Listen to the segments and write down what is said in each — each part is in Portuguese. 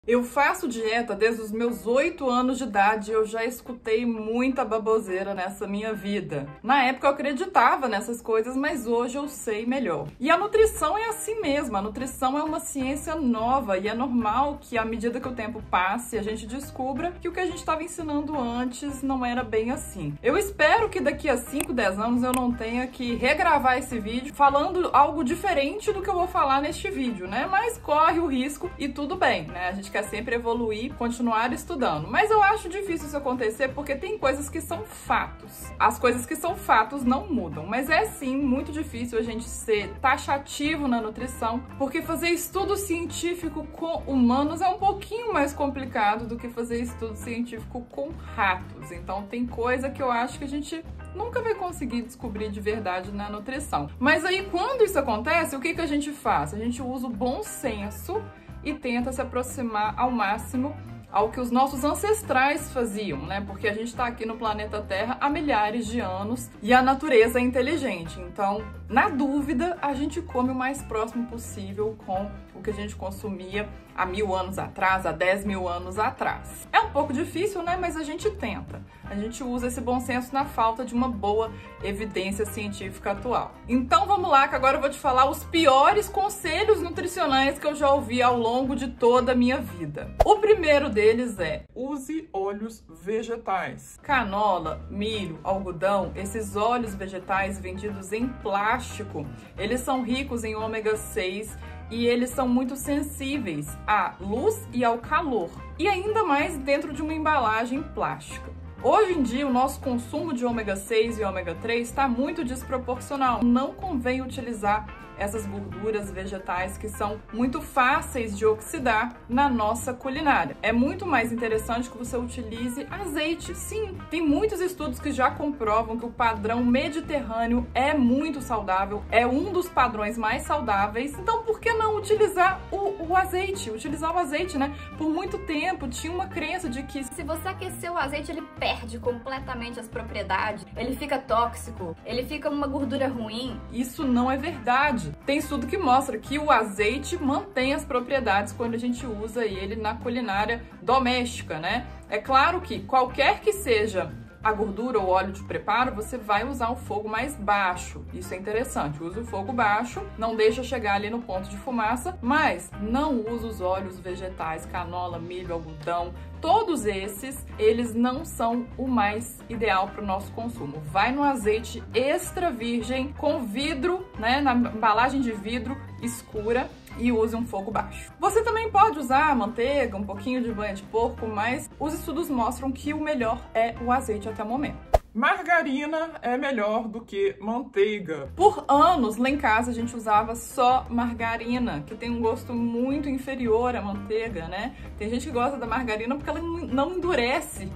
Eu faço dieta desde os meus 8 anos de idade e eu já escutei muita baboseira nessa minha vida. Na época eu acreditava nessas coisas, mas hoje eu sei melhor. E a nutrição é assim mesmo, a nutrição é uma ciência nova e é normal que à medida que o tempo passe a gente descubra que o que a gente estava ensinando antes não era bem assim. Eu espero que daqui a 5, 10 anos eu não tenha que regravar esse vídeo falando algo diferente do que eu vou falar neste vídeo, né? Mas corre o risco e tudo bem, né? A gente quer sempre evoluir, continuar estudando. Mas eu acho difícil isso acontecer porque tem coisas que são fatos. As coisas que são fatos não mudam, mas é sim muito difícil a gente ser taxativo na nutrição, porque fazer estudo científico com humanos é um pouquinho mais complicado do que fazer estudo científico com ratos. Então tem coisa que eu acho que a gente nunca vai conseguir descobrir de verdade na nutrição. Mas aí quando isso acontece, o que a gente faz? A gente usa o bom senso e tenta se aproximar ao máximo ao que os nossos ancestrais faziam, né? Porque a gente está aqui no planeta Terra há milhares de anos e a natureza é inteligente. Então, na dúvida, a gente come o mais próximo possível com o que a gente consumia há 1000 anos atrás, há 10 mil anos atrás. É um pouco difícil, né? Mas a gente tenta. A gente usa esse bom senso na falta de uma boa evidência científica atual. Então vamos lá, que agora eu vou te falar os piores conselhos nutricionais que eu já ouvi ao longo de toda a minha vida. O primeiro deles é: use óleos vegetais. Canola, milho, algodão, esses óleos vegetais vendidos em plástico, eles são ricos em ômega 6 e eles são muito sensíveis à luz e ao calor, e ainda mais dentro de uma embalagem plástica. Hoje em dia, o nosso consumo de ômega 6 e ômega 3 está muito desproporcional. Não convém utilizar essas gorduras vegetais que são muito fáceis de oxidar na nossa culinária. É muito mais interessante que você utilize azeite. Sim, tem muitos estudos que já comprovam que o padrão mediterrâneo é muito saudável, é um dos padrões mais saudáveis. Então, por que não utilizar o azeite? Utilizar o azeite, né? Por muito tempo tinha uma crença de que se você aquecer o azeite, ele perde completamente as propriedades, ele fica tóxico, ele fica uma gordura ruim. Isso não é verdade. Tem estudo que mostra que o azeite mantém as propriedades quando a gente usa ele na culinária doméstica, né? É claro que qualquer que seja a gordura ou óleo de preparo, você vai usar um fogo mais baixo. Isso é interessante. Use o fogo baixo, não deixa chegar ali no ponto de fumaça, mas não use os óleos vegetais, canola, milho, algodão. Todos esses, eles não são o mais ideal para o nosso consumo. Vai no azeite extra virgem com vidro, né, na embalagem de vidro escura, e use um fogo baixo. Você também pode usar manteiga, um pouquinho de banha de porco, mas os estudos mostram que o melhor é o azeite até o momento. Margarina é melhor do que manteiga. Por anos, lá em casa, a gente usava só margarina, que tem um gosto muito inferior à manteiga, né? Tem gente que gosta da margarina porque ela não endurece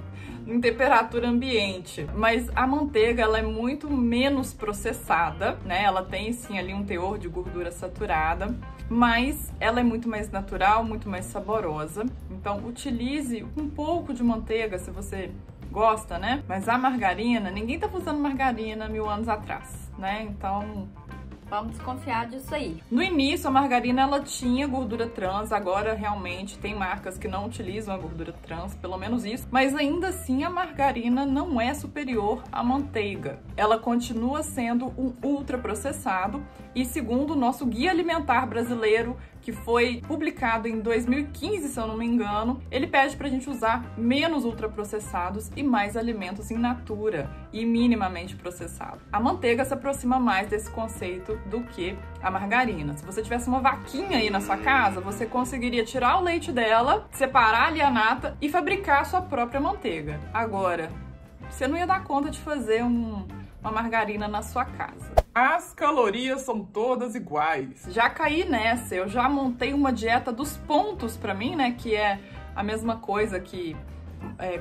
em temperatura ambiente, mas a manteiga ela é muito menos processada, né? Ela tem sim ali um teor de gordura saturada, mas ela é muito mais natural, muito mais saborosa. Então utilize um pouco de manteiga se você gosta, né? Mas a margarina, ninguém tá usando margarina 1000 anos atrás, né? Então vamos desconfiar disso aí. No início, a margarina ela tinha gordura trans, agora realmente tem marcas que não utilizam a gordura trans, pelo menos isso, mas ainda assim a margarina não é superior à manteiga. Ela continua sendo um ultraprocessado e segundo o nosso Guia Alimentar Brasileiro, que foi publicado em 2015, se eu não me engano, ele pede pra gente usar menos ultraprocessados e mais alimentos in natura e minimamente processados. A manteiga se aproxima mais desse conceito do que a margarina. Se você tivesse uma vaquinha aí na sua casa, você conseguiria tirar o leite dela, separar ali a nata e fabricar a sua própria manteiga. Agora, você não ia dar conta de fazer uma margarina na sua casa. As calorias são todas iguais. Já caí nessa, eu já montei uma dieta dos pontos pra mim, né, que é a mesma coisa que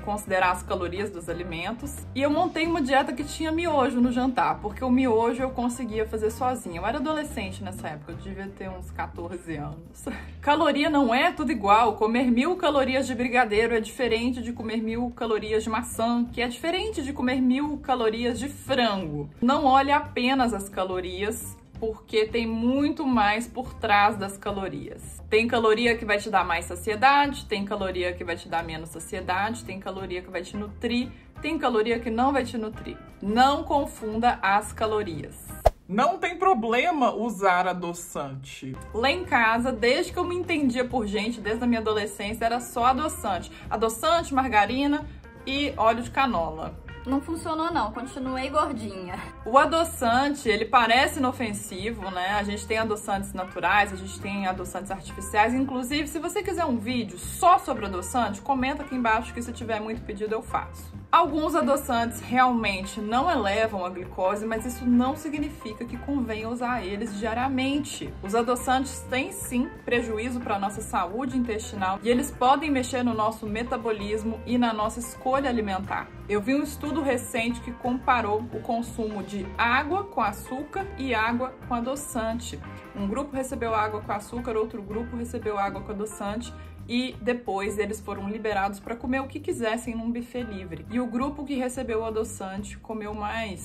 considerar as calorias dos alimentos. E eu montei uma dieta que tinha miojo no jantar, porque o miojo eu conseguia fazer sozinha. Eu era adolescente nessa época, eu devia ter uns 14 anos. Caloria não é tudo igual. Comer 1000 calorias de brigadeiro é diferente de comer 1000 calorias de maçã, que é diferente de comer 1000 calorias de frango. Não olhe apenas as calorias, porque tem muito mais por trás das calorias. Tem caloria que vai te dar mais saciedade, tem caloria que vai te dar menos saciedade, tem caloria que vai te nutrir, tem caloria que não vai te nutrir. Não confunda as calorias. Não tem problema usar adoçante. Lá em casa, desde que eu me entendia por gente, desde a minha adolescência, era só adoçante. Adoçante, margarina e óleo de canola. Não funcionou não, continuei gordinha. O adoçante, ele parece inofensivo, né? A gente tem adoçantes naturais, a gente tem adoçantes artificiais. Inclusive, se você quiser um vídeo só sobre adoçante, comenta aqui embaixo que se tiver muito pedido eu faço. Alguns adoçantes realmente não elevam a glicose, mas isso não significa que convenha usar eles diariamente. Os adoçantes têm sim prejuízo para a nossa saúde intestinal e eles podem mexer no nosso metabolismo e na nossa escolha alimentar. Eu vi um estudo recente que comparou o consumo de água com açúcar e água com adoçante. Um grupo recebeu água com açúcar, outro grupo recebeu água com adoçante. E depois eles foram liberados para comer o que quisessem num buffet livre. E o grupo que recebeu o adoçante comeu mais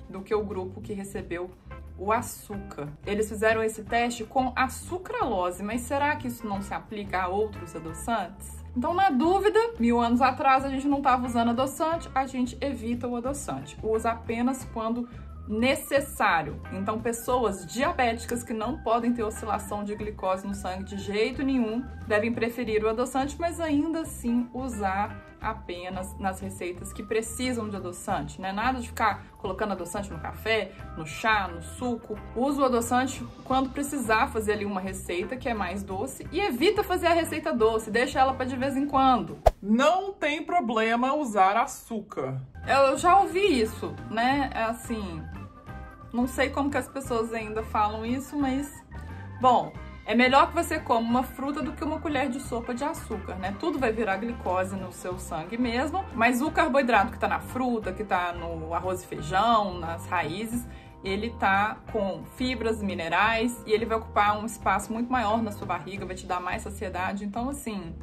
do que o grupo que recebeu o açúcar. Eles fizeram esse teste com a sucralose, mas será que isso não se aplica a outros adoçantes? Então, na dúvida, 1000 anos atrás a gente não estava usando adoçante, a gente evita o adoçante. Usa apenas quando necessário. Então, pessoas diabéticas que não podem ter oscilação de glicose no sangue de jeito nenhum devem preferir o adoçante, mas ainda assim usar apenas nas receitas que precisam de adoçante, né? Nada de ficar colocando adoçante no café, no chá, no suco. Usa o adoçante quando precisar fazer ali uma receita que é mais doce e evita fazer a receita doce, deixa ela para de vez em quando. Não tem problema usar açúcar. Eu já ouvi isso, né? É assim, não sei como que as pessoas ainda falam isso, mas bom, é melhor que você coma uma fruta do que uma colher de sopa de açúcar, né? Tudo vai virar glicose no seu sangue mesmo, mas o carboidrato que tá na fruta, que tá no arroz e feijão, nas raízes, ele tá com fibras, minerais e ele vai ocupar um espaço muito maior na sua barriga, vai te dar mais saciedade. Então, assim,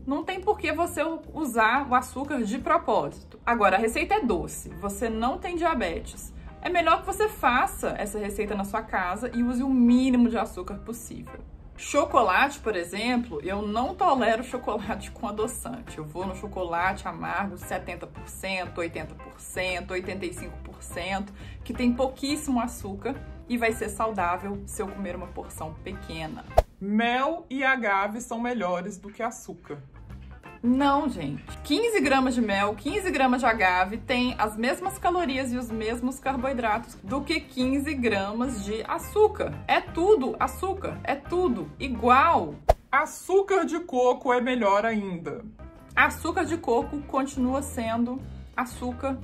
não tem por que você usar o açúcar de propósito. Agora, a receita é doce, você não tem diabetes. É melhor que você faça essa receita na sua casa e use o mínimo de açúcar possível. Chocolate, por exemplo, eu não tolero chocolate com adoçante. Eu vou no chocolate amargo 70%, 80%, 85%, que tem pouquíssimo açúcar e vai ser saudável se eu comer uma porção pequena. Mel e agave são melhores do que açúcar. Não, gente. 15 gramas de mel, 15 gramas de agave tem as mesmas calorias e os mesmos carboidratos do que 15 gramas de açúcar. É tudo açúcar, é tudo igual. Açúcar de coco é melhor ainda. Açúcar de coco continua sendo açúcar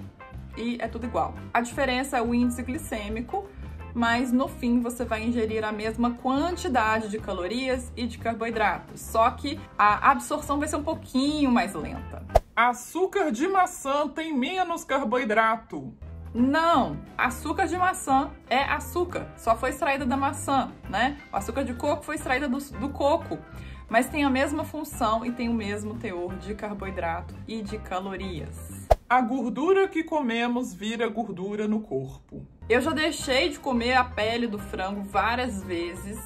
e é tudo igual. A diferença é o índice glicêmico, mas no fim você vai ingerir a mesma quantidade de calorias e de carboidratos, só que a absorção vai ser um pouquinho mais lenta. Açúcar de maçã tem menos carboidrato. Não, açúcar de maçã é açúcar, só foi extraída da maçã, né? O açúcar de coco foi extraída do coco, mas tem a mesma função e tem o mesmo teor de carboidrato e de calorias. A gordura que comemos vira gordura no corpo. Eu já deixei de comer a pele do frango várias vezes,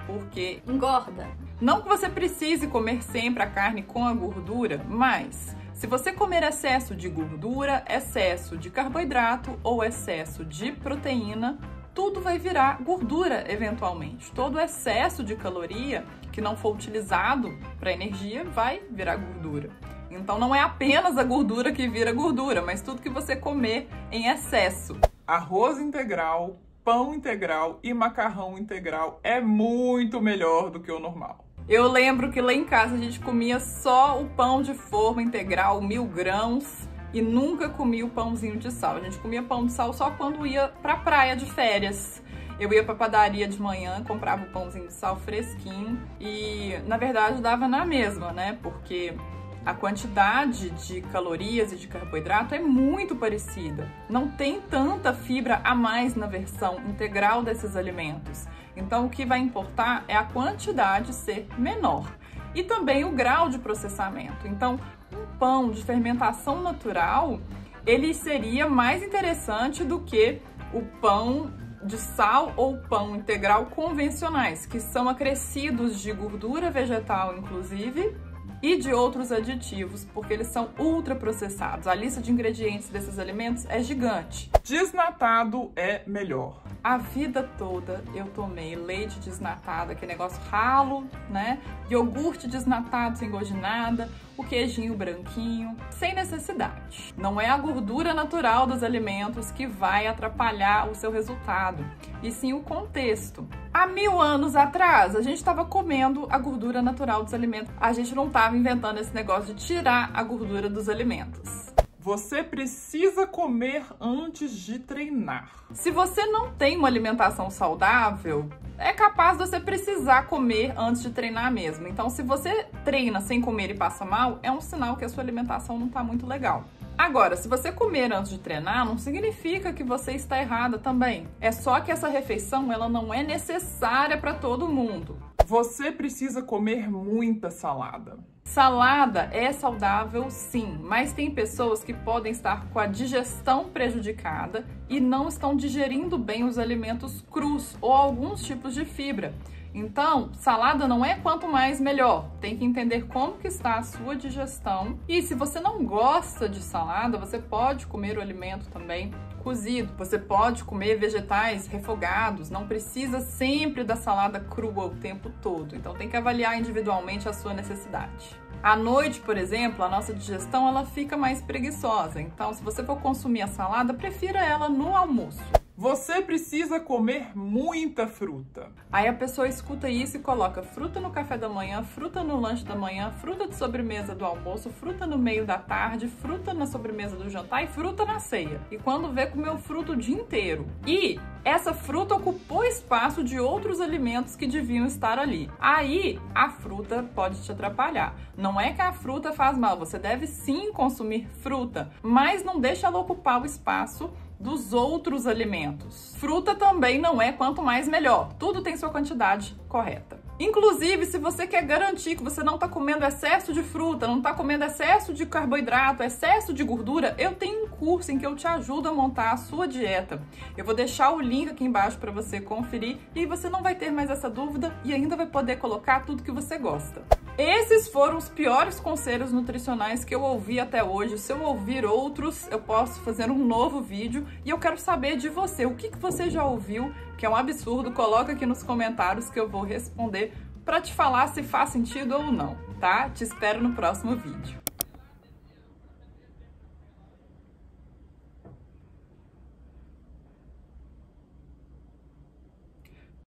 porque engorda. Não que você precise comer sempre a carne com a gordura, mas se você comer excesso de gordura, excesso de carboidrato ou excesso de proteína, tudo vai virar gordura eventualmente. Todo excesso de caloria que não for utilizado para energia vai virar gordura. Então não é apenas a gordura que vira gordura, mas tudo que você comer em excesso. Arroz integral, pão integral e macarrão integral é muito melhor do que o normal. Eu lembro que lá em casa a gente comia só o pão de forma integral, 1000 grãos, e nunca comia o pãozinho de sal. A gente comia pão de sal só quando ia pra praia de férias. Eu ia pra padaria de manhã, comprava o pãozinho de sal fresquinho e, na verdade, dava na mesma, né? Porque a quantidade de calorias e de carboidrato é muito parecida. Não tem tanta fibra a mais na versão integral desses alimentos. Então, o que vai importar é a quantidade ser menor. E também o grau de processamento. Então, um pão de fermentação natural, ele seria mais interessante do que o pão de sal ou pão integral convencionais, que são acrescidos de gordura vegetal, inclusive, e de outros aditivos, porque eles são ultraprocessados. A lista de ingredientes desses alimentos é gigante. Desnatado é melhor. A vida toda eu tomei leite desnatado, aquele negócio ralo, né? Iogurte desnatado sem gosto de nada, o queijinho branquinho, sem necessidade. Não é a gordura natural dos alimentos que vai atrapalhar o seu resultado, e sim o contexto. Há 1000 anos atrás, a gente estava comendo a gordura natural dos alimentos. A gente não estava inventando esse negócio de tirar a gordura dos alimentos. Você precisa comer antes de treinar. Se você não tem uma alimentação saudável, é capaz de você precisar comer antes de treinar mesmo. Então, se você treina sem comer e passa mal, é um sinal que a sua alimentação não está muito legal. Agora, se você comer antes de treinar, não significa que você está errada também. É só que essa refeição ela não é necessária para todo mundo. Você precisa comer muita salada. Salada é saudável, sim, mas tem pessoas que podem estar com a digestão prejudicada e não estão digerindo bem os alimentos crus ou alguns tipos de fibra. Então, salada não é quanto mais melhor. Tem que entender como que está a sua digestão. E se você não gosta de salada, você pode comer o alimento também cozido. Você pode comer vegetais refogados. Não precisa sempre da salada crua o tempo todo. Então, tem que avaliar individualmente a sua necessidade. À noite, por exemplo, a nossa digestão ela fica mais preguiçosa. Então, se você for consumir a salada, prefira ela no almoço. Você precisa comer muita fruta. Aí a pessoa escuta isso e coloca fruta no café da manhã, fruta no lanche da manhã, fruta de sobremesa do almoço, fruta no meio da tarde, fruta na sobremesa do jantar e fruta na ceia. E quando vê, comeu fruta o dia inteiro. E essa fruta ocupou espaço de outros alimentos que deviam estar ali. Aí a fruta pode te atrapalhar. Não é que a fruta faz mal, você deve sim consumir fruta, mas não deixa ela ocupar o espaço dos outros alimentos. Fruta também não é quanto mais melhor. Tudo tem sua quantidade correta. Inclusive, se você quer garantir que você não está comendo excesso de fruta, não está comendo excesso de carboidrato, excesso de gordura, eu tenho um curso em que eu te ajudo a montar a sua dieta. Eu vou deixar o link aqui embaixo para você conferir e você não vai ter mais essa dúvida e ainda vai poder colocar tudo que você gosta. Esses foram os piores conselhos nutricionais que eu ouvi até hoje. Se eu ouvir outros, eu posso fazer um novo vídeo e eu quero saber de você. O que você já ouviu, que é um absurdo? Coloca aqui nos comentários que eu vou responder para te falar se faz sentido ou não, tá? Te espero no próximo vídeo.